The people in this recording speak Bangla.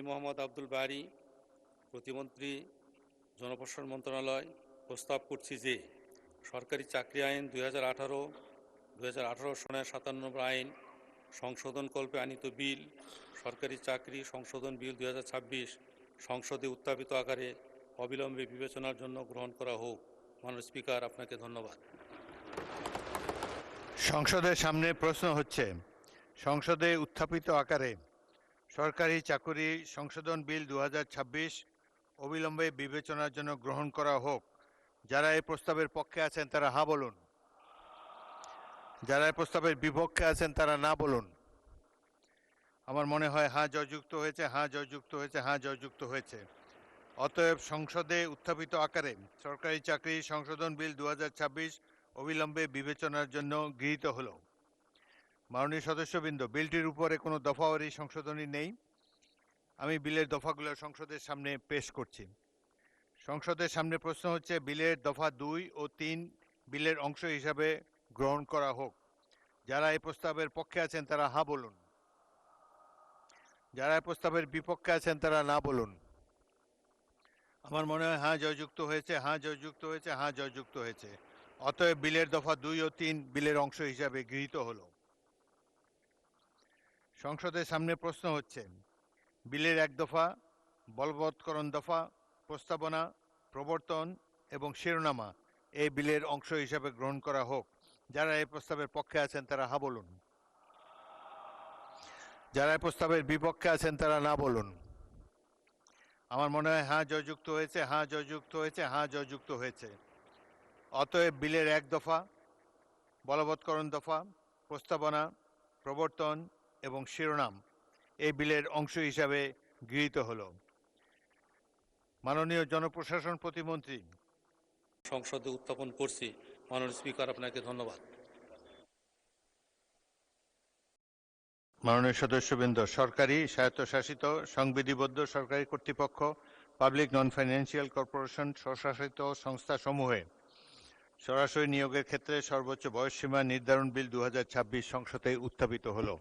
মোহাম্মদ আব্দুল বারী, প্রতিমন্ত্রী, জনপ্রশাসন মন্ত্রণালয়, প্রস্তাব করছি যে সরকারি চাকরি আইন 2018 সনের 57 নম্বর আইন সংশোধনকল্পে আনিত বিল সরকারি চাকরি সংশোধন বিল 2026 সংসদে উত্থাপিত আকারে অবিলম্বে বিবেচনার জন্য গ্রহণ করা হোক। মাননীয় স্পিকার, আপনাকে ধন্যবাদ। সংসদের সামনে প্রশ্ন হচ্ছে, সংসদে উত্থাপিত আকারে সরকারি চাকুরি সংশোধন বিল 2026 অবিলম্বে বিবেচনার জন্য গ্রহণ করা হোক। যারা এই প্রস্তাবের পক্ষে আছেন তারা হ্যাঁ বলুন, যারা এই প্রস্তাবের বিপক্ষে আছেন তারা না বলুন। আমার মনে হয় হ্যাঁ জয়যুক্ত হয়েছে, হ্যাঁ জয়যুক্ত হয়েছে, হ্যাঁ জয়যুক্ত হয়েছে। অতএব সংসদে উত্থাপিত আকারে সরকারি চাকরি সংশোধন বিল 2026 অবিলম্বে বিবেচনার জন্য গৃহীত হল। মাননীয় সদস্যবৃন্দ, বিলটির উপরে কোনো দফাওয়ারি সংশোধনী নেই। আমি বিলের দফাগুলো সংসদের সামনে পেশ করছি। সংসদের সামনে প্রশ্ন হচ্ছে, বিলের দফা 2 ও 3 বিলের অংশ হিসাবে গ্রহণ করা হোক। যারা এই প্রস্তাবের পক্ষে আছেন তারা হ্যাঁ বলুন, যারা এই প্রস্তাবের বিপক্ষে আছেন তারা না বলুন। আমার মনে হয় হ্যাঁ জয়যুক্ত হয়েছে, হ্যাঁ জয়যুক্ত হয়েছে, হ্যাঁ জয়যুক্ত হয়েছে। অতএব বিলের দফা 2 ও 3 বিলের অংশ হিসাবে গৃহীত হল। সংসদের সামনে প্রশ্ন হচ্ছে, বিলের 1 দফা, বলবৎকরণ দফা, প্রস্তাবনা, প্রবর্তন এবং শিরোনামা এই বিলের অংশ হিসাবে গ্রহণ করা হোক। যারা এই প্রস্তাবের পক্ষে আছেন তারা হ্যাঁ বলুন, যারা এই প্রস্তাবের বিপক্ষে আছেন তারা না বলুন। আমার মনে হয় হ্যাঁ জয়যুক্ত হয়েছে, হ্যাঁ জয়যুক্ত হয়েছে, হ্যাঁ জয়যুক্ত হয়েছে। অতএব বিলের 1 দফা, বলবৎকরণ দফা, প্রস্তাবনা, প্রবর্তন এবং শিরোনাম এই বিলের অংশ হিসাবে গৃহীত হল। মাননীয় জনপ্রশাসন প্রতিমন্ত্রী, সংসদে উত্থাপন করছি। মাননীয় স্পিকার, আপনাকে ধন্যবাদ। মাননীয় সদস্যবৃন্দ, সরকারি, স্বায়ত্তশাসিত, সংবিধিবদ্ধ সরকারি কর্তৃপক্ষ, পাবলিক নন ফাইন্যান্সিয়াল কর্পোরেশন, স্বশাসিত সংস্থা সমূহে সরাসরি নিয়োগের ক্ষেত্রে সর্বোচ্চ বয়সসীমা নির্ধারণ বিল 2026 সংসদে উত্থাপিত হলো।